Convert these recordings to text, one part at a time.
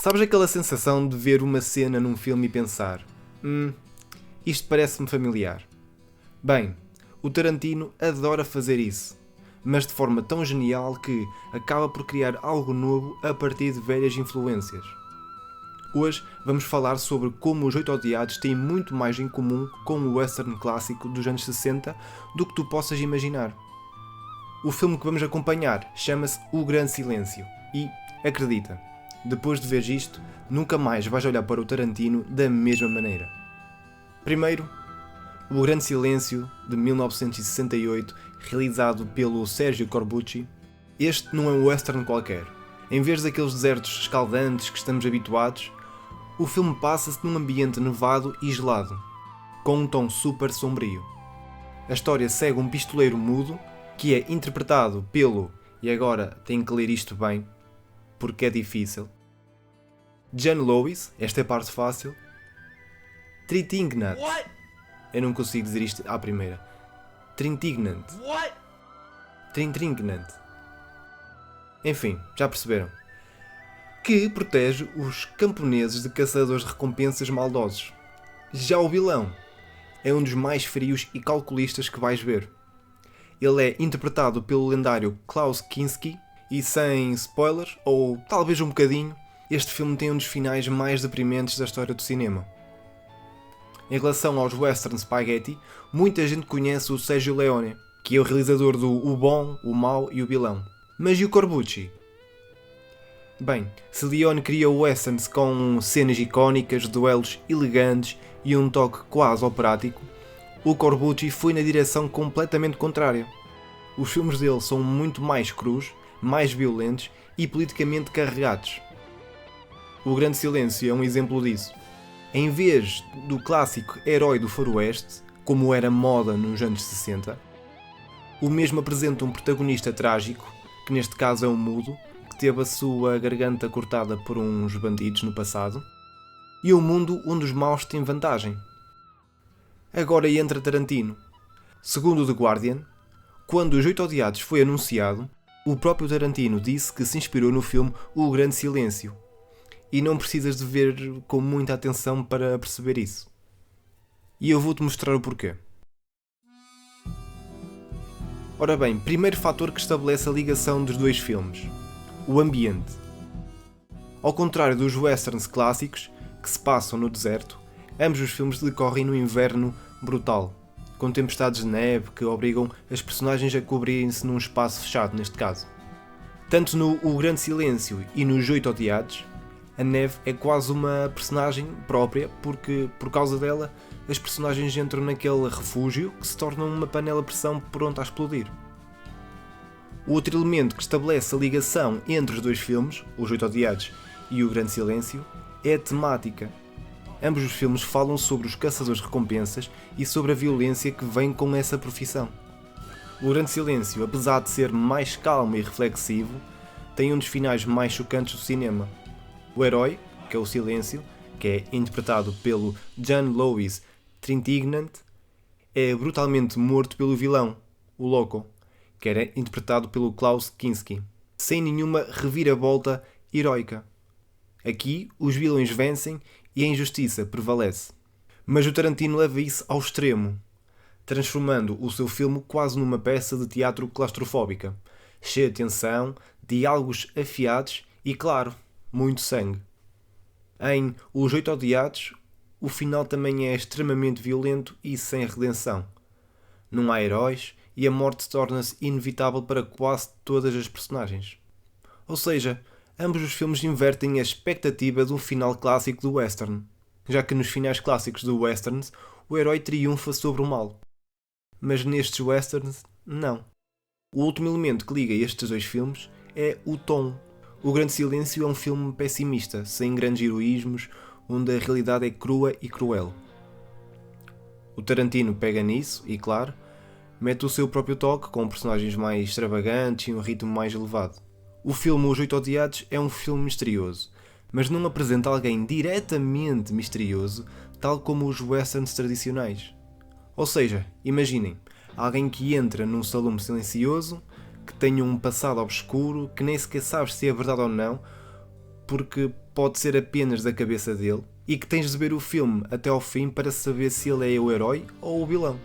Sabes aquela sensação de ver uma cena num filme e pensar isto parece-me familiar? Bem, o Tarantino adora fazer isso, mas de forma tão genial que acaba por criar algo novo a partir de velhas influências. Hoje vamos falar sobre como Os Oito Odiados têm muito mais em comum com o western clássico dos anos 60 do que tu possas imaginar. O filme que vamos acompanhar chama-se O Grande Silêncio e, acredita, depois de ver isto, nunca mais vais olhar para o Tarantino da mesma maneira. Primeiro, O Grande Silêncio, de 1968, realizado pelo Sergio Corbucci. Este não é um western qualquer. Em vez daqueles desertos escaldantes que estamos habituados, o filme passa-se num ambiente nevado e gelado, com um tom super sombrio. A história segue um pistoleiro mudo, que é interpretado pelo, e agora tenho que ler isto bem, porque é difícil, John Lewis, esta é a parte fácil, Trintignant. Eu não consigo dizer isto à primeira. Trintignant. Trintignant. Enfim, já perceberam. Que protege os camponeses de caçadores de recompensas maldosos. Já o vilão é um dos mais frios e calculistas que vais ver. Ele é interpretado pelo lendário Klaus Kinski e, sem spoilers, ou talvez um bocadinho, este filme tem um dos finais mais deprimentes da história do cinema. Em relação aos western spaghetti, muita gente conhece o Sergio Leone, que é o realizador do O Bom, o Mau e o Vilão. Mas e o Corbucci? Bem, se Leone cria westerns com cenas icónicas, duelos elegantes e um toque quase operático, o Corbucci foi na direção completamente contrária. Os filmes dele são muito mais crus, mais violentos e politicamente carregados. O Grande Silêncio é um exemplo disso. Em vez do clássico herói do faroeste, como era moda nos anos 60, o mesmo apresenta um protagonista trágico, que neste caso é um mudo, que teve a sua garganta cortada por uns bandidos no passado, e um mundo onde os maus têm vantagem. Agora entra Tarantino. Segundo o The Guardian, quando Os Oito Odiados foi anunciado, o próprio Tarantino disse que se inspirou no filme O Grande Silêncio. E não precisas de ver com muita atenção para perceber isso. E eu vou-te mostrar o porquê. Ora bem, primeiro fator que estabelece a ligação dos dois filmes: o ambiente. Ao contrário dos westerns clássicos, que se passam no deserto, ambos os filmes decorrem no inverno brutal, com tempestades de neve que obrigam as personagens a cobrirem-se num espaço fechado, neste caso. Tanto no O Grande Silêncio e nos Oito Odiados, a neve é quase uma personagem própria, porque, por causa dela, as personagens entram naquele refúgio que se torna uma panela de pressão pronta a explodir. O outro elemento que estabelece a ligação entre os dois filmes, Os Oito Odiados e O Grande Silêncio, é a temática. Ambos os filmes falam sobre os caçadores de recompensas e sobre a violência que vem com essa profissão. O Grande Silêncio, apesar de ser mais calmo e reflexivo, tem um dos finais mais chocantes do cinema. O herói, que é o Silêncio, que é interpretado pelo John Lewis Trintignant, é brutalmente morto pelo vilão, o Loco, que era interpretado pelo Klaus Kinski, sem nenhuma reviravolta heroica. Aqui, os vilões vencem e a injustiça prevalece. Mas o Tarantino leva isso ao extremo, transformando o seu filme quase numa peça de teatro claustrofóbica, cheia de tensão, diálogos afiados e, claro, muito sangue. Em Os Oito Odiados, o final também é extremamente violento e sem redenção. Não há heróis e a morte torna-se inevitável para quase todas as personagens. Ou seja, ambos os filmes invertem a expectativa de um final clássico do western, já que nos finais clássicos do westerns o herói triunfa sobre o mal. Mas nestes westerns, não. O último elemento que liga estes dois filmes é o tom. O Grande Silêncio é um filme pessimista, sem grandes heroísmos, onde a realidade é crua e cruel. O Tarantino pega nisso e, claro, mete o seu próprio toque, com personagens mais extravagantes e um ritmo mais elevado. O filme Os Oito Odiados é um filme misterioso, mas não apresenta alguém diretamente misterioso, tal como os westerns tradicionais. Ou seja, imaginem, alguém que entra num salão silencioso, que tem um passado obscuro, que nem sequer sabes se é verdade ou não, porque pode ser apenas da cabeça dele e que tens de ver o filme até ao fim para saber se ele é o herói ou o vilão.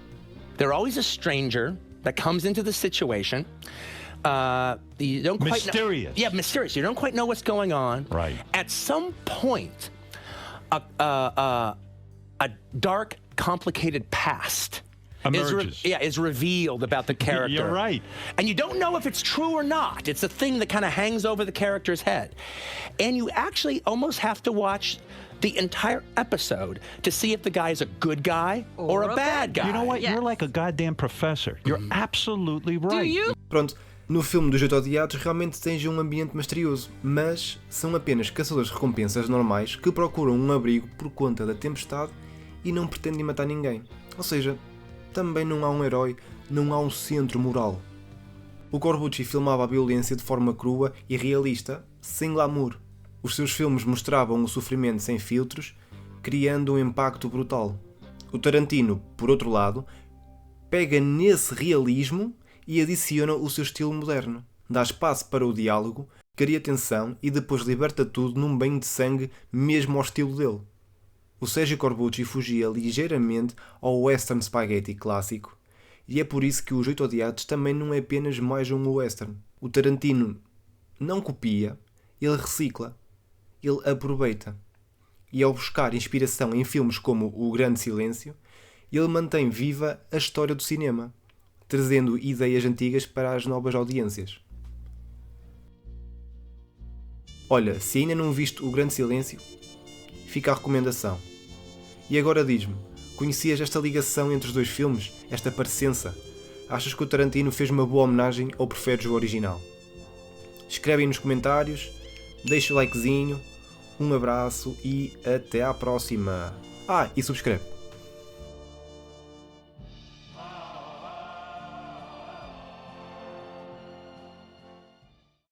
There's always a stranger that comes into the situation. You don't quite Mysterious. Yeah, mysterious. You don't quite know what's going on. Right. At some point, a dark, complicated past Emerges. is revealed about the character. You're right. And you don't know if it's true or not. It's a thing that kind of hangs over the character's head. And you actually almost have to watch the entire episode to see if the guy is a good guy or a bad guy. You know what? Yeah. You're like a goddamn professor. You're absolutely right. Do you? Pronto, no filme dos 8 Odiados realmente tens um ambiente misterioso, mas são apenas caçadores de recompensas normais que procuram um abrigo por conta da tempestade e não pretendem matar ninguém. Ou seja, também não há um herói, não há um centro moral. O Corbucci filmava a violência de forma crua e realista, sem glamour. Os seus filmes mostravam o sofrimento sem filtros, criando um impacto brutal. O Tarantino, por outro lado, pega nesse realismo e adiciona o seu estilo moderno. Dá espaço para o diálogo, cria tensão e depois liberta tudo num banho de sangue mesmo ao estilo dele. O Sergio Corbucci fugia ligeiramente ao western spaghetti clássico e é por isso que Os 8 Odiados também não é apenas mais um western. O Tarantino não copia, ele recicla, ele aproveita. E ao buscar inspiração em filmes como O Grande Silêncio, ele mantém viva a história do cinema, trazendo ideias antigas para as novas audiências. Olha, se ainda não viste O Grande Silêncio, fica a recomendação. E agora diz-me, conhecias esta ligação entre os dois filmes? Esta parecença? Achas que o Tarantino fez uma boa homenagem ou preferes o original? Escreve aí nos comentários, deixa o likezinho, um abraço e até à próxima. E subscreve.